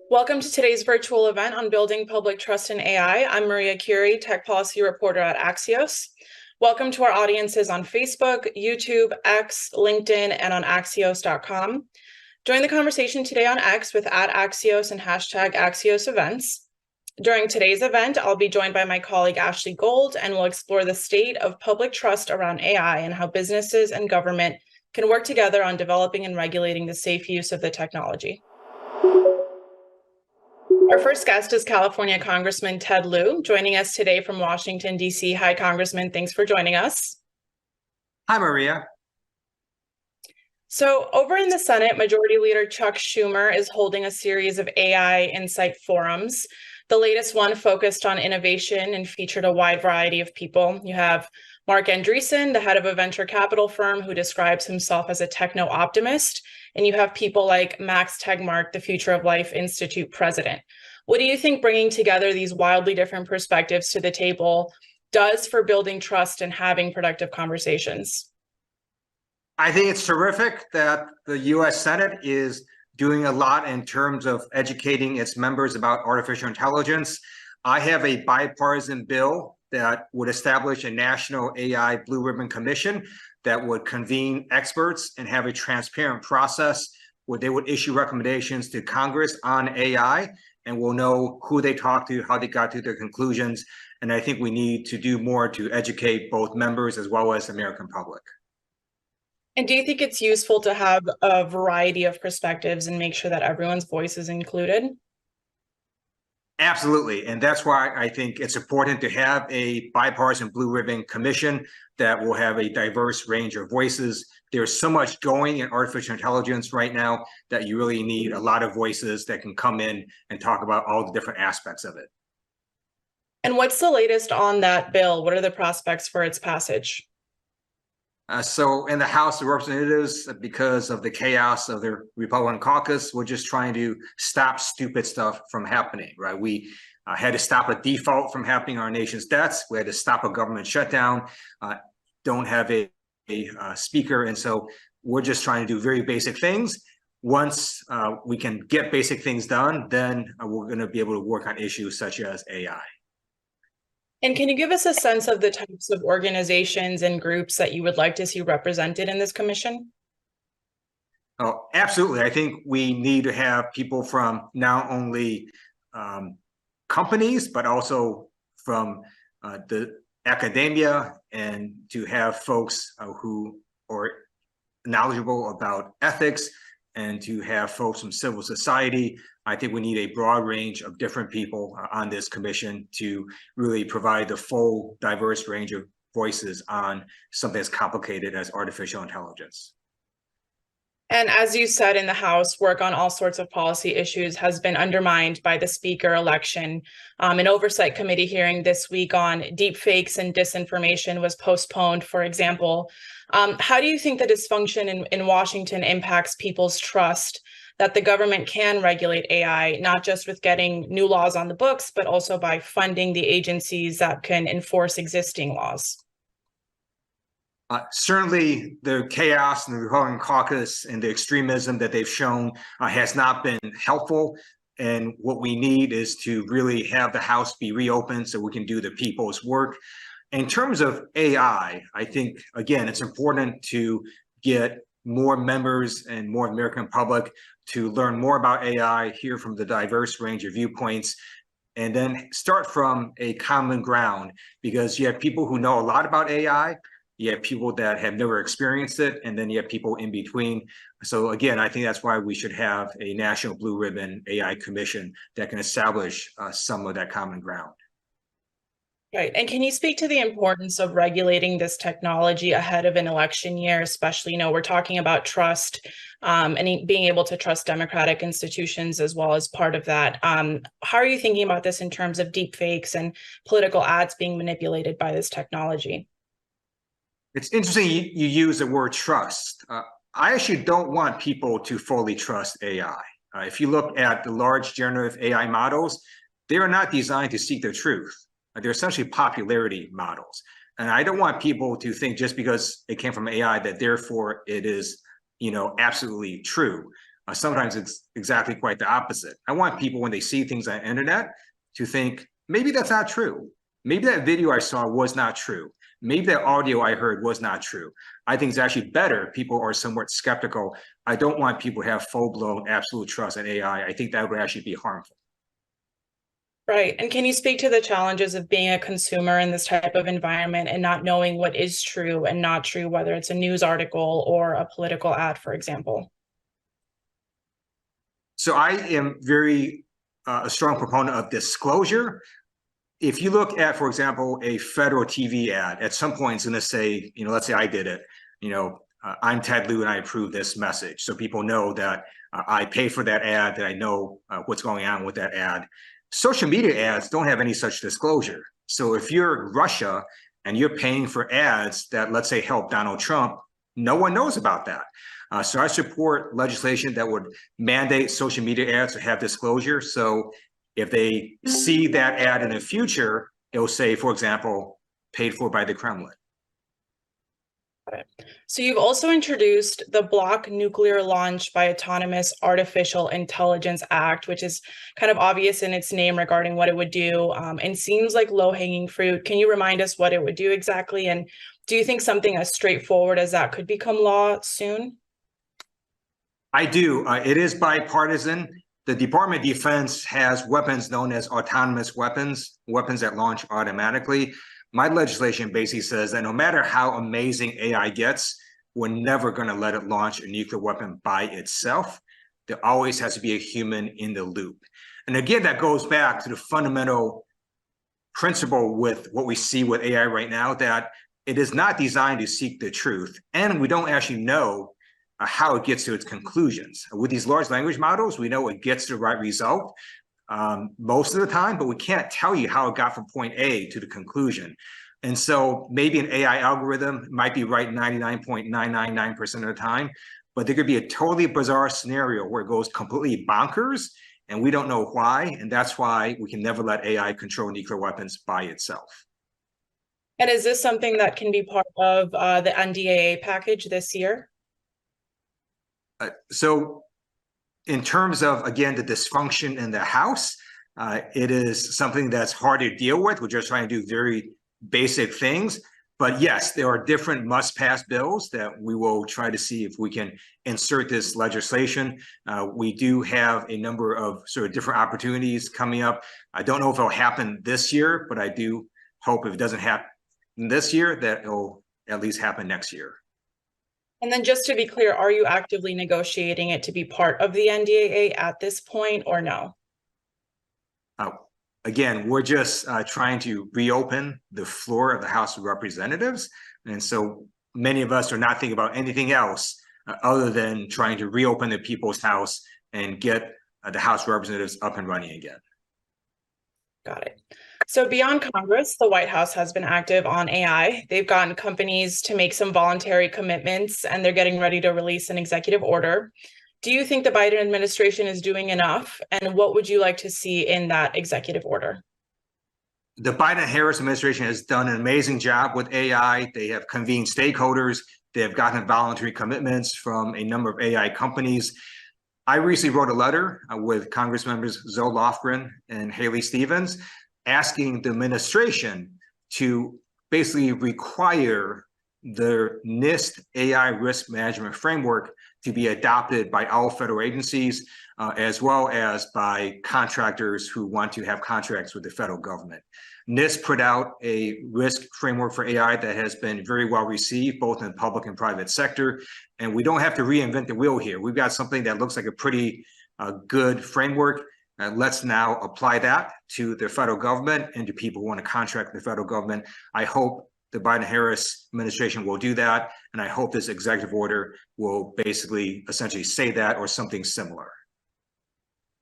Welcome to today's virtual event on building public trust in AI. I'm Maria Curie, tech policy reporter at Axios. Welcome to our audiences on Facebook, YouTube, X, LinkedIn, and on Axios.com. Join the conversation today on X with @Axios and #AxiosEvents. During today's event, I'll be joined by my colleague Ashley Gold, and we'll explore the state of public trust around AI and how businesses and government can work together on developing and regulating the safe use of the technology. Our first guest is California Congressman Ted Lieu, joining us today from Washington, D.C. Hi, Congressman. Thanks for joining us. Hi, Maria. So over in the Senate, Majority Leader Chuck Schumer is holding a series of AI Insight forums. The latest one focused on innovation and featured a wide variety of people. You have Mark Andreessen, the head of a venture capital firm who describes himself as a techno-optimist. And you have people like Max Tegmark, the Future of Life Institute president. What do you think bringing together these wildly different perspectives to the table does for building trust and having productive conversations? I think it's terrific that the U.S. Senate is doing a lot in terms of educating its members about artificial intelligence. I have a bipartisan bill that would establish a national AI Blue Ribbon Commission that would convene experts and have a transparent process where they would issue recommendations to Congress on AI, and we'll know who they talked to, how they got to their conclusions. And I think we need to do more to educate both members as well as the American public. And do you think it's useful to have a variety of perspectives and make sure that everyone's voice is included? Absolutely. And that's why I think it's important to have a bipartisan Blue Ribbon Commission that will have a diverse range of voices. There's so much going in artificial intelligence right now that you really need a lot of voices that can come in and talk about all the different aspects of it. And what's the latest on that bill? What are the prospects for its passage? So in the House of Representatives, because of the chaos of the Republican caucus, we're just trying to stop stupid stuff from happening, right? We had to stop a default from happening on our nation's debts. We had to stop a government shutdown, don't have a speaker. And so we're just trying to do very basic things. Once we can get basic things done, then we're going to be able to work on issues such as AI. And can you give us a sense of the types of organizations and groups that you would like to see represented in this commission? Oh, absolutely. I think we need to have people from not only companies, but also from the academia, and to have folks who are knowledgeable about ethics, and to have folks from civil society. I think we need a broad range of different people on this commission to really provide the full diverse range of voices on something as complicated as artificial intelligence. And as you said in the House, work on all sorts of policy issues has been undermined by the speaker election. An oversight committee hearing this week on deepfakes and disinformation was postponed, for example. How do you think the dysfunction in Washington impacts people's trust that the government can regulate AI, not just with getting new laws on the books, but also by funding the agencies that can enforce existing laws? Certainly, the chaos in the Republican caucus and the extremism that they've shown has not been helpful. And what we need is to really have the House be reopened so we can do the people's work. In terms of AI, I think, again, it's important to get more members and more American public to learn more about AI, hear from the diverse range of viewpoints, and then start from a common ground, because you have people who know a lot about AI, you have people that have never experienced it, and then you have people in between. So again, I think that's why we should have a national Blue Ribbon AI Commission that can establish some of that common ground. Right. And can you speak to the importance of regulating this technology ahead of an election year, especially, we're talking about trust and being able to trust democratic institutions as well as part of that. How are you thinking about this in terms of deep fakes and political ads being manipulated by this technology? It's interesting you use the word trust. I actually don't want people to fully trust AI. If you look at the large generative AI models, they are not designed to seek the truth. They're essentially popularity models. And I don't want people to think just because it came from AI that therefore it is, absolutely true. Sometimes it's exactly quite the opposite. I want people, when they see things on the internet, to think, maybe that's not true. Maybe that video I saw was not true. Maybe that audio I heard was not true. I think it's actually better. People are somewhat skeptical. I don't want people to have full-blown absolute trust in AI. I think that would actually be harmful. Right. And can you speak to the challenges of being a consumer in this type of environment and not knowing what is true and not true, whether it's a news article or a political ad, for example? So I am very a strong proponent of disclosure. If you look at, for example, a federal TV ad, at some point it's going to say, let's say I did it, I'm Ted Lieu and I approve this message. So people know that I pay for that ad, that I know what's going on with that ad. Social media ads don't have any such disclosure. So if you're Russia and you're paying for ads that, let's say, help Donald Trump, no one knows about that. So I support legislation that would mandate social media ads to have disclosure. So if they see that ad in the future, it'll say, for example, paid for by the Kremlin. So you've also introduced the Block Nuclear Launch by Autonomous Artificial Intelligence Act, which is kind of obvious in its name regarding what it would do, and seems like low-hanging fruit. Can you remind us what it would do exactly? And do you think something as straightforward as that could become law soon? I do. It is bipartisan. The Department of Defense has weapons known as autonomous weapons, weapons that launch automatically. My legislation basically says that no matter how amazing AI gets, we're never going to let it launch a nuclear weapon by itself. There always has to be a human in the loop. And again, that goes back to the fundamental principle with what we see with AI right now, that it is not designed to seek the truth. And we don't actually know how it gets to its conclusions. With these large language models, we know it gets the right result most of the time, but we can't tell you how it got from point A to the conclusion. And so maybe an AI algorithm might be right 99.999% of the time, but there could be a totally bizarre scenario where it goes completely bonkers and we don't know why. And that's why we can never let AI control nuclear weapons by itself. And is this something that can be part of the NDAA package this year? So in terms of, again, the dysfunction in the House, it is something that's hard to deal with. We're just trying to do very basic things. But yes, there are different must-pass bills that we will try to see if we can insert this legislation. We do have a number of sort of different opportunities coming up. I don't know if it'll happen this year, but I do hope if it doesn't happen this year, that it'll at least happen next year. And then just to be clear, are you actively negotiating it to be part of the NDAA at this point or no? Again, we're just trying to reopen the floor of the House of Representatives. And so many of us are not thinking about anything else other than trying to reopen the People's House and get the House of Representatives up and running again. Got it. So beyond Congress, the White House has been active on AI. They've gotten companies to make some voluntary commitments, and they're getting ready to release an executive order. Do you think the Biden administration is doing enough? And what would you like to see in that executive order? The Biden-Harris administration has done an amazing job with AI. They have convened stakeholders. They have gotten voluntary commitments from a number of AI companies. I recently wrote a letter with Congress members Zoe Lofgren and Haley Stevens, asking the administration to basically require the NIST AI risk management framework to be adopted by all federal agencies, as well as by contractors who want to have contracts with the federal government. NIST put out a risk framework for AI that has been very well received, both in the public and private sector. And we don't have to reinvent the wheel here. We've got something that looks like a pretty good framework. Let's now apply that to the federal government and to people who want to contract with the federal government. I hope the Biden-Harris administration will do that. And I hope this executive order will basically essentially say that or something similar.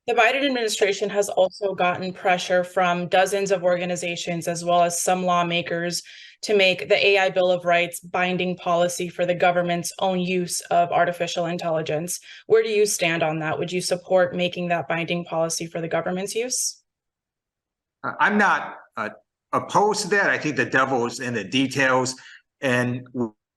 The Biden administration has also gotten pressure from dozens of organizations, as well as some lawmakers, to make the AI Bill of Rights binding policy for the government's own use of artificial intelligence. Where do you stand on that? Would you support making that binding policy for the government's use? I'm not opposed to that. I think the devil is in the details. And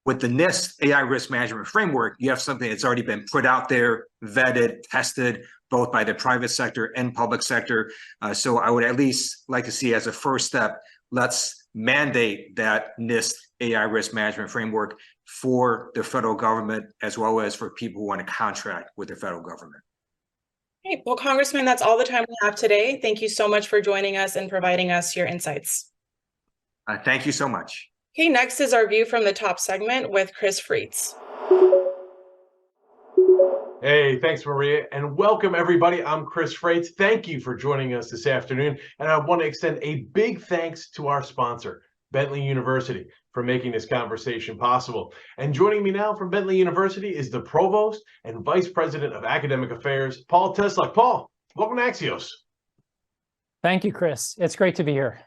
With the NIST AI risk management framework, you have something that's already been put out there, vetted, tested, both by the private sector and public sector. So I would at least like to see as a first step, let's mandate that NIST AI risk management framework for the federal government, as well as for people who want to contract with the federal government. Okay, well, Congressman, that's all the time we have today. Thank you so much for joining us and providing us your insights. Thank you so much. Okay, next is our View from the Top segment with Chris Freitz. Hey, thanks, Maria, and welcome, everybody. I'm Chris Freitz. Thank you for joining us this afternoon, and I want to extend a big thanks to our sponsor, Bentley University, for making this conversation possible. And joining me now from Bentley University is the Provost and Vice President of Academic Affairs, Paul Tesluk. Paul, welcome to Axios. Thank you, Chris. It's great to be here.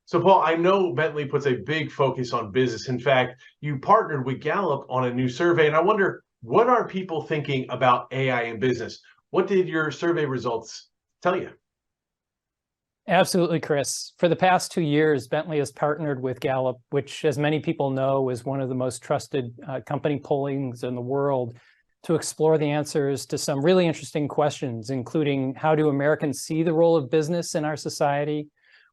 So, Paul, I know Bentley puts a big focus on business. In fact, you partnered with Gallup on a new survey, and I wonder, what are people thinking about AI in business? What did your survey results tell you? Absolutely, Chris. For the past 2 years, Bentley has partnered with Gallup, which, as many people know, is one of the most trusted company pollings in the world, to explore the answers to some really interesting questions, including how do Americans see the role of business in our society?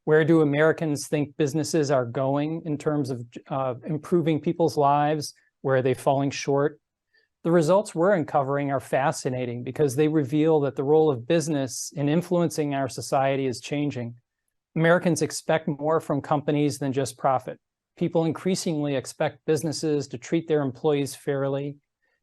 Where do Americans think businesses are going in terms of improving people's lives? Where are they falling short? The results we're uncovering are fascinating because they reveal that the role of business in influencing our society is changing. Americans expect more from companies than just profit. People increasingly expect businesses to treat their employees fairly,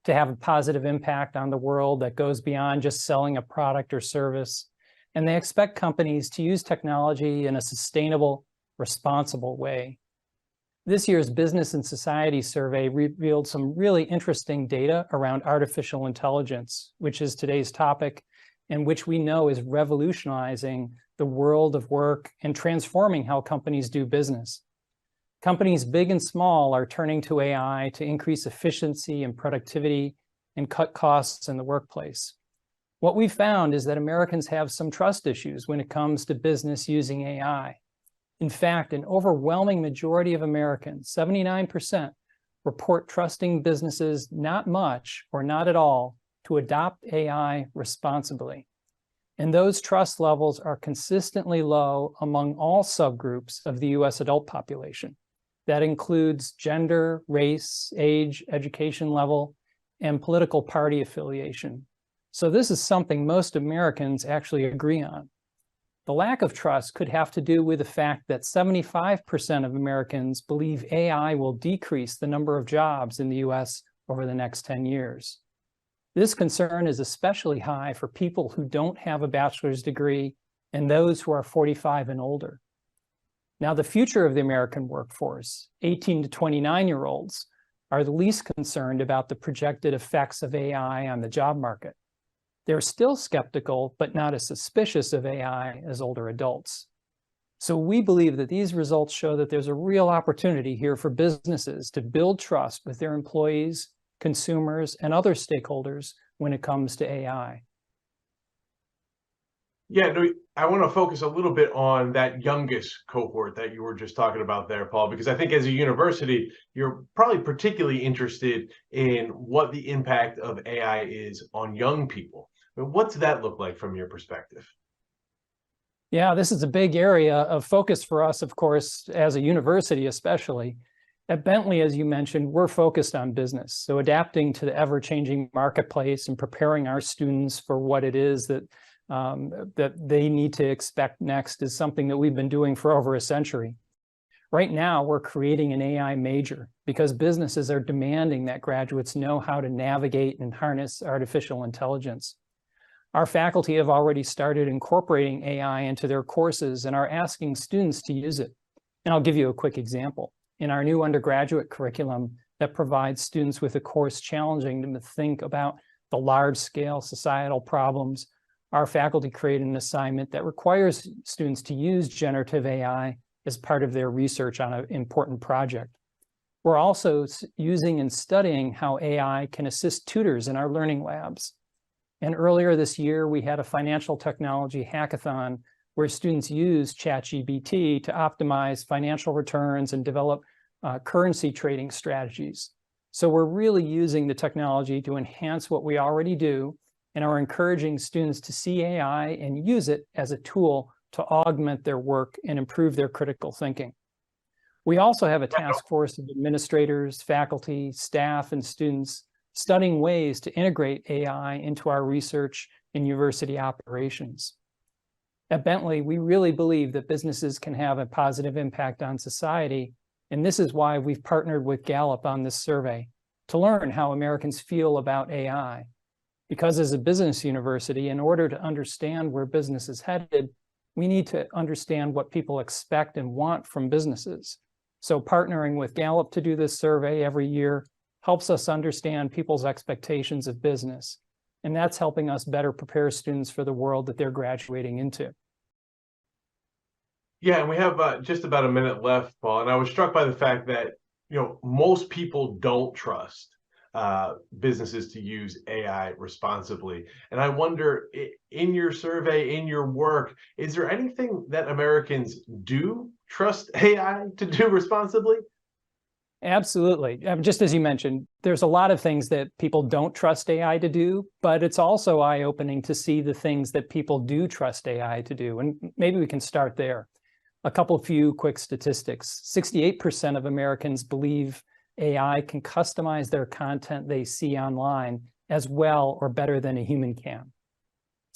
to have a positive impact on the world that goes beyond just selling a product or service. And they expect companies to use technology in a sustainable, responsible way. This year's Business and Society survey revealed some really interesting data around artificial intelligence, which is today's topic, and which we know is revolutionizing the world of work and transforming how companies do business. Companies big and small are turning to AI to increase efficiency and productivity and cut costs in the workplace. What we found is that Americans have some trust issues when it comes to business using AI. In fact, an overwhelming majority of Americans, 79%, report trusting businesses not much or not at all to adopt AI responsibly. And those trust levels are consistently low among all subgroups of the US adult population. That includes gender, race, age, education level, and political party affiliation. So this is something most Americans actually agree on. The lack of trust could have to do with the fact that 75% of Americans believe AI will decrease the number of jobs in the US over the next 10 years. This concern is especially high for people who don't have a bachelor's degree and those who are 45 and older. Now, the future of the American workforce, 18 to 29-year-olds, are the least concerned about the projected effects of AI on the job market. They're still skeptical, but not as suspicious of AI as older adults. So we believe that these results show that there's a real opportunity here for businesses to build trust with their employees, consumers, and other stakeholders when it comes to AI. Yeah, no, I want to focus a little bit on that youngest cohort that you were just talking about there, Paul, because I think as a university, you're probably particularly interested in what the impact of AI is on young people. What's that look like from your perspective? Yeah, this is a big area of focus for us, of course, as a university especially. At Bentley, as you mentioned, we're focused on business. So adapting to the ever-changing marketplace and preparing our students for what it is that they need to expect next is something that we've been doing for over a century. Right now, we're creating an AI major because businesses are demanding that graduates know how to navigate and harness artificial intelligence. Our faculty have already started incorporating AI into their courses and are asking students to use it. And I'll give you a quick example. In our new undergraduate curriculum that provides students with a course challenging them to think about the large-scale societal problems, our faculty created an assignment that requires students to use generative AI as part of their research on an important project. We're also using and studying how AI can assist tutors in our learning labs. And earlier this year, we had a financial technology hackathon where students used ChatGPT to optimize financial returns and develop currency trading strategies. So we're really using the technology to enhance what we already do and are encouraging students to see AI and use it as a tool to augment their work and improve their critical thinking. We also have a task force of administrators, faculty, staff, and students studying ways to integrate AI into our research and university operations. At Bentley, we really believe that businesses can have a positive impact on society, and this is why we've partnered with Gallup on this survey to learn how Americans feel about AI. Because as a business university, in order to understand where business is headed, we need to understand what people expect and want from businesses. So partnering with Gallup to do this survey every year helps us understand people's expectations of business. And that's helping us better prepare students for the world that they're graduating into. Yeah, and we have just about a minute left, Paul. And I was struck by the fact that, most people don't trust businesses to use AI responsibly. And I wonder, in your survey, in your work, is there anything that Americans do trust AI to do responsibly? Absolutely. Just as you mentioned, there's a lot of things that people don't trust AI to do, but it's also eye-opening to see the things that people do trust AI to do. And maybe we can start there. A few quick statistics. 68% of Americans believe AI can customize their content they see online as well or better than a human can.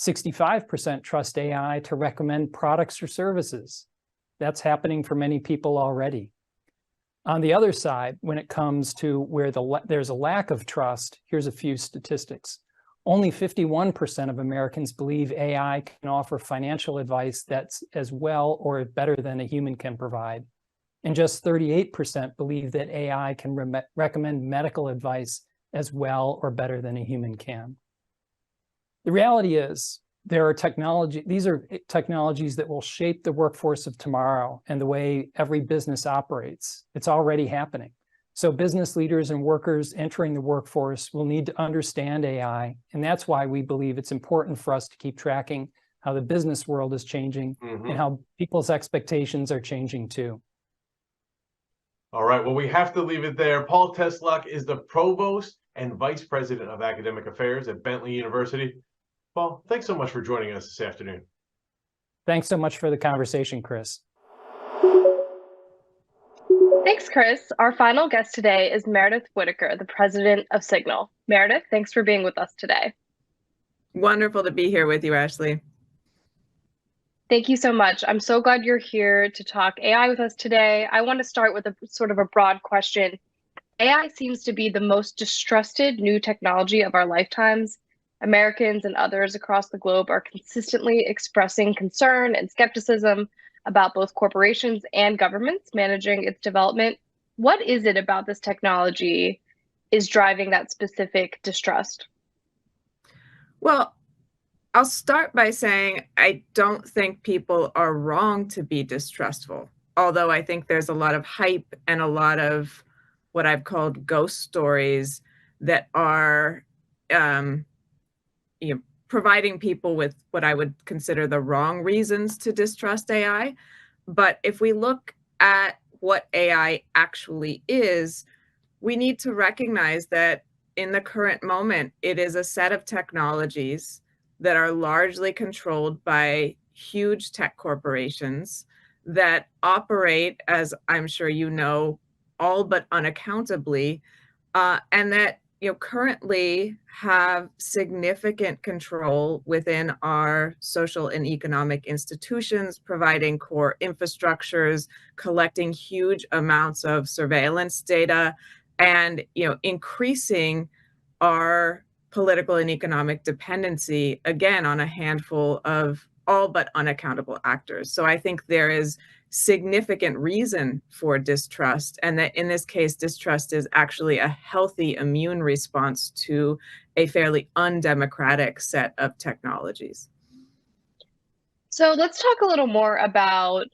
65% trust AI to recommend products or services. That's happening for many people already. On the other side, when it comes to where there's a lack of trust, here's a few statistics. Only 51% of Americans believe AI can offer financial advice that's as well or better than a human can provide. And just 38% believe that AI can recommend medical advice as well or better than a human can. The reality is, these are technologies that will shape the workforce of tomorrow and the way every business operates. It's already happening. So business leaders and workers entering the workforce will need to understand AI, and that's why we believe it's important for us to keep tracking how the business world is changing and how people's expectations are changing too. All right, well, we have to leave it there. Paul Teslock is the Provost and Vice President of Academic Affairs at Bentley University. Paul, thanks so much for joining us this afternoon. Thanks so much for the conversation, Chris. Thanks, Chris. Our final guest today is Meredith Whitaker, the president of Signal. Meredith, thanks for being with us today. Wonderful to be here with you, Ashley. Thank you so much. I'm so glad you're here to talk AI with us today. I want to start with a sort of a broad question. AI seems to be the most distrusted new technology of our lifetimes. Americans and others across the globe are consistently expressing concern and skepticism about both corporations and governments managing its development. What is it about this technology is driving that specific distrust? Well, I'll start by saying I don't think people are wrong to be distrustful, although I think there's a lot of hype and a lot of what I've called ghost stories that are providing people with what I would consider the wrong reasons to distrust AI. But if we look at what AI actually is, we need to recognize that in the current moment, it is a set of technologies that are largely controlled by huge tech corporations that operate, as I'm sure you know, all but unaccountably, and that currently have significant control within our social and economic institutions, providing core infrastructures, collecting huge amounts of surveillance data, and increasing our political and economic dependency, again, on a handful of all but unaccountable actors. So I think there is significant reason for distrust, and that in this case, distrust is actually a healthy immune response to a fairly undemocratic set of technologies. So let's talk a little more about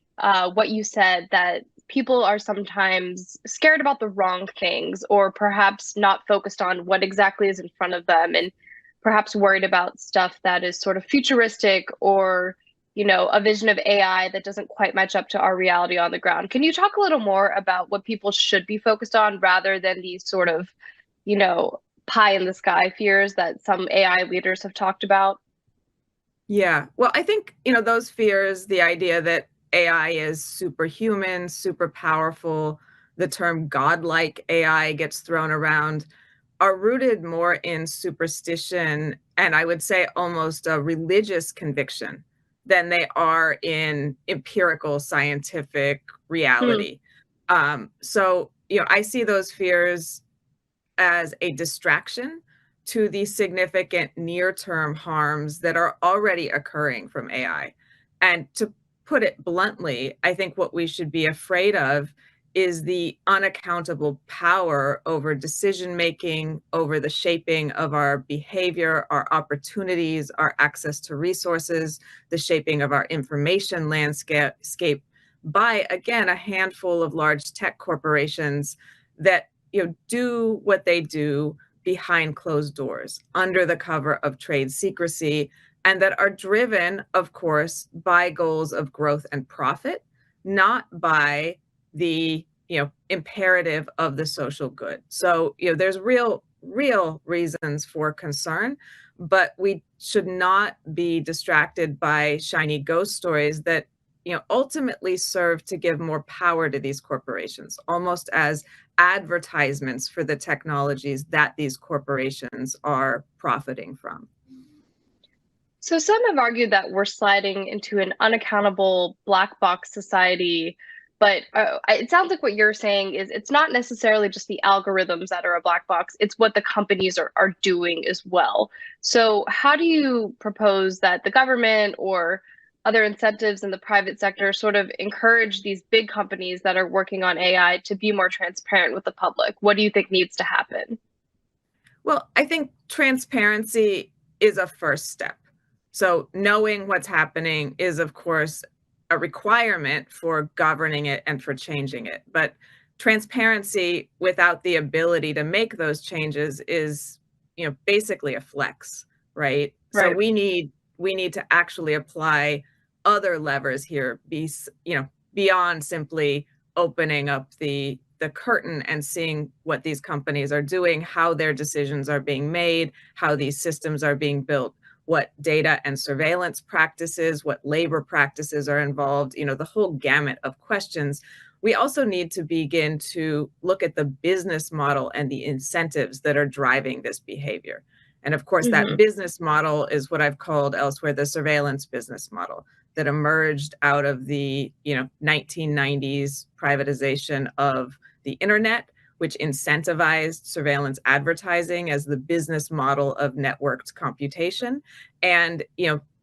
what you said, that people are sometimes scared about the wrong things, or perhaps not focused on what exactly is in front of them, and perhaps worried about stuff that is sort of futuristic or a vision of AI that doesn't quite match up to our reality on the ground. Can you talk a little more about what people should be focused on rather than these sort of, pie in the sky fears that some AI leaders have talked about? Yeah. Well, I think, those fears, the idea that AI is superhuman, super powerful, the term godlike AI gets thrown around, are rooted more in superstition and I would say almost a religious conviction than they are in empirical scientific Hmm. reality. So, I see those fears as a distraction to the significant near-term harms that are already occurring from AI. And to put it bluntly, I think what we should be afraid of is the unaccountable power over decision making, over the shaping of our behavior, our opportunities, our access to resources, the shaping of our information landscape by, again, a handful of large tech corporations that do what they do behind closed doors, under the cover of trade secrecy, and that are driven, of course, by goals of growth and profit, not by the imperative of the social good. So there's real reasons for concern, but we should not be distracted by shiny ghost stories that ultimately serve to give more power to these corporations, almost as advertisements for the technologies that these corporations are profiting from. So some have argued that we're sliding into an unaccountable black box society, but it sounds like what you're saying is it's not necessarily just the algorithms that are a black box, it's what the companies are doing as well. So how do you propose that the government or other incentives in the private sector sort of encourage these big companies that are working on AI to be more transparent with the public? What do you think needs to happen? Well, I think transparency is a first step. So knowing what's happening is, of course, a requirement for governing it and for changing it. But transparency without the ability to make those changes is, basically a flex, right? So Right. we need to actually apply other levers here, beyond simply opening up the curtain and seeing what these companies are doing, how their decisions are being made, how these systems are being built, what data and surveillance practices, what labor practices are involved, the whole gamut of questions. We also need to begin to look at the business model and the incentives that are driving this behavior. And of course, that Hmm. business model is what I've called elsewhere the surveillance business model that emerged out of the 1990s privatization of the internet, which incentivized surveillance advertising as the business model of networked computation, and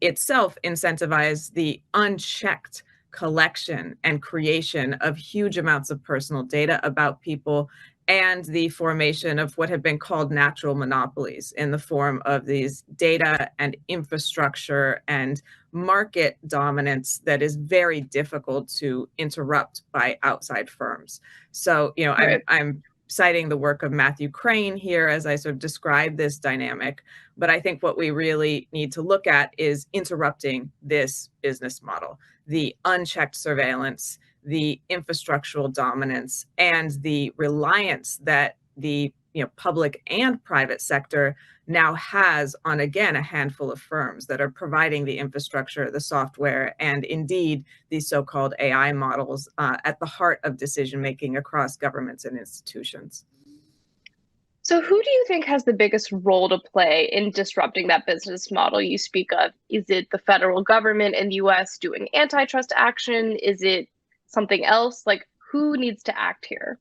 itself incentivized the unchecked collection and creation of huge amounts of personal data about people and the formation of what have been called natural monopolies in the form of these data and infrastructure and market dominance that is very difficult to interrupt by outside firms. So, Right. I'm citing the work of Matthew Crane here as I sort of describe this dynamic, but I think what we really need to look at is interrupting this business model, the unchecked surveillance, the infrastructural dominance, and the reliance that the public and private sector now has on, again, a handful of firms that are providing the infrastructure, the software, and indeed these so-called AI models at the heart of decision making across governments and institutions. So who do you think has the biggest role to play in disrupting that business model you speak of? Is it the federal government in the US doing antitrust action? Is it something else? Like, who needs to act here?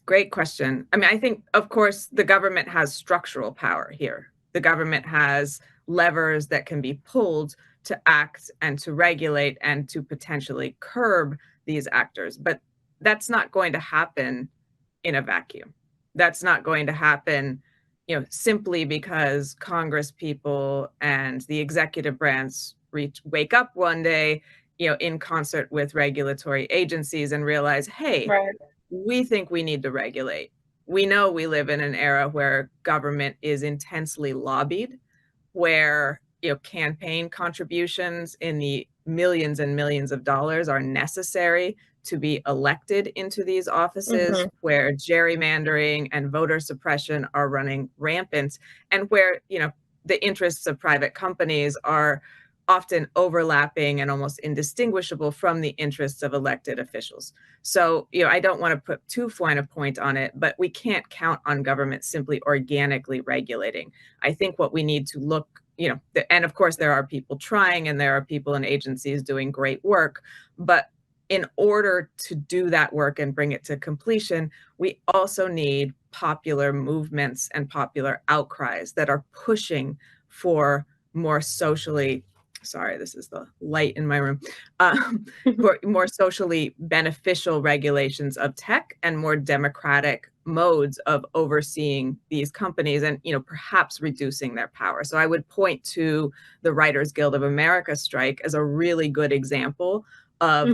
Great question. I mean, I think, of course, the government has structural power here. The government has levers that can be pulled to act and to regulate and to potentially curb these actors. But that's not going to happen in a vacuum. That's not going to happen, simply because Congress people and the executive branch wake up one day, in concert with regulatory agencies and realize, hey, Right. we think we need to regulate. We know we live in an era where government is intensely lobbied, where campaign contributions in the millions and millions of dollars are necessary to be elected into these offices, where gerrymandering and voter suppression are running rampant, and where, the interests of private companies are often overlapping and almost indistinguishable from the interests of elected officials. So, I don't want to put too fine a point on it, but we can't count on government simply organically regulating. I think what we need to look, and of course there are people trying and there are people and agencies doing great work, but in order to do that work and bring it to completion, we also need popular movements and popular outcries that are pushing for more socially, sorry, this is the light in my room, for more socially beneficial regulations of tech and more democratic modes of overseeing these companies and, perhaps reducing their power. So I would point to the Writers Guild of America strike as a really good example of,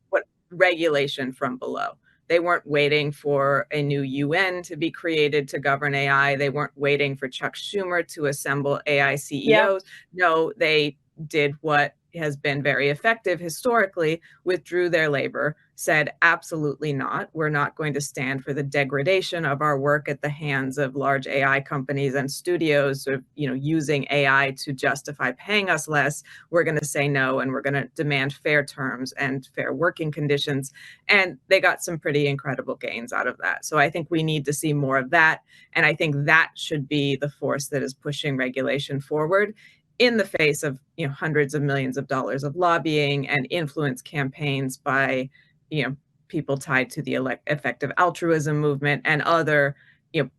what regulation from below. They weren't waiting for a new UN to be created to govern AI. They weren't waiting for Chuck Schumer to assemble AI CEOs. Yeah. No, they did what has been very effective historically, withdrew their labor, said, absolutely not. We're not going to stand for the degradation of our work at the hands of large AI companies and studios, using AI to justify paying us less. We're going to say no, and we're going to demand fair terms and fair working conditions. And they got some pretty incredible gains out of that. So I think we need to see more of that. And I think that should be the force that is pushing regulation forward, in the face of hundreds of millions of dollars of lobbying and influence campaigns by people tied to the effective altruism movement and other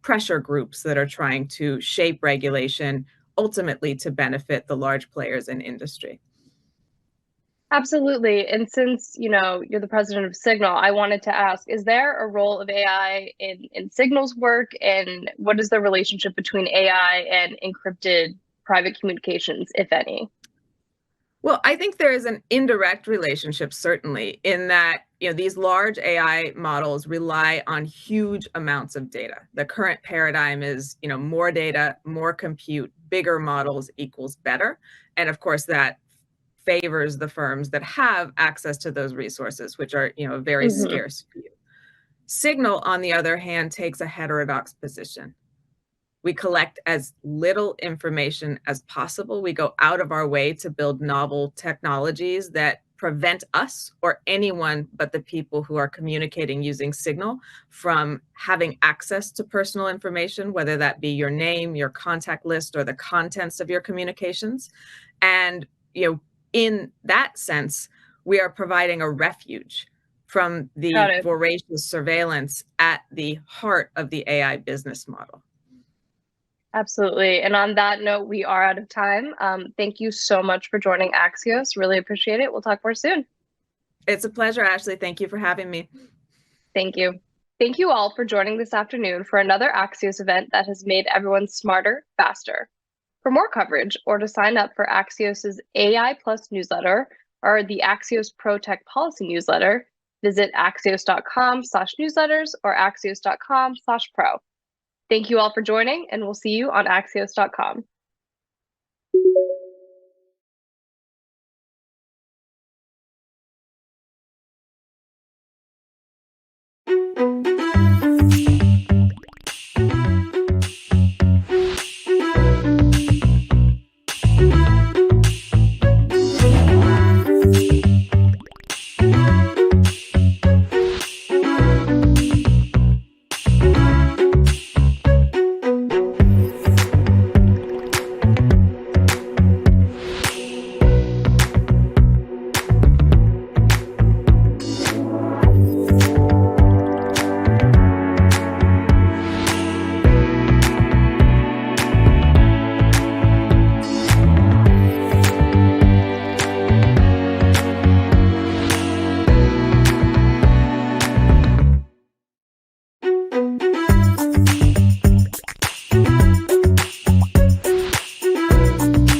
pressure groups that are trying to shape regulation ultimately to benefit the large players in industry. Absolutely. And since, you're the president of Signal, I wanted to ask, is there a role of AI in Signal's work? And what is the relationship between AI and encrypted private communications, if any? Well, I think there is an indirect relationship, certainly, in that these large AI models rely on huge amounts of data. The current paradigm is more data, more compute, bigger models equals better. And of course, that favors the firms that have access to those resources, which are a very scarce few. Signal, on the other hand, takes a heterodox position. We collect as little information as possible. We go out of our way to build novel technologies that prevent us or anyone but the people who are communicating using Signal from having access to personal information, whether that be your name, your contact list, or the contents of your communications. And, in that sense, we are providing a refuge from the voracious surveillance at the heart of the AI business model. Absolutely. And on that note, we are out of time. Thank you so much for joining Axios. Really appreciate it. We'll talk more soon. It's a pleasure, Ashley. Thank you for having me. Thank you. Thank you all for joining this afternoon for another Axios event that has made everyone smarter, faster. For more coverage or to sign up for Axios's AI Plus newsletter or the Axios Pro Tech Policy newsletter, visit axios.com/newsletters or axios.com/pro. Thank you all for joining, and we'll see you on axios.com.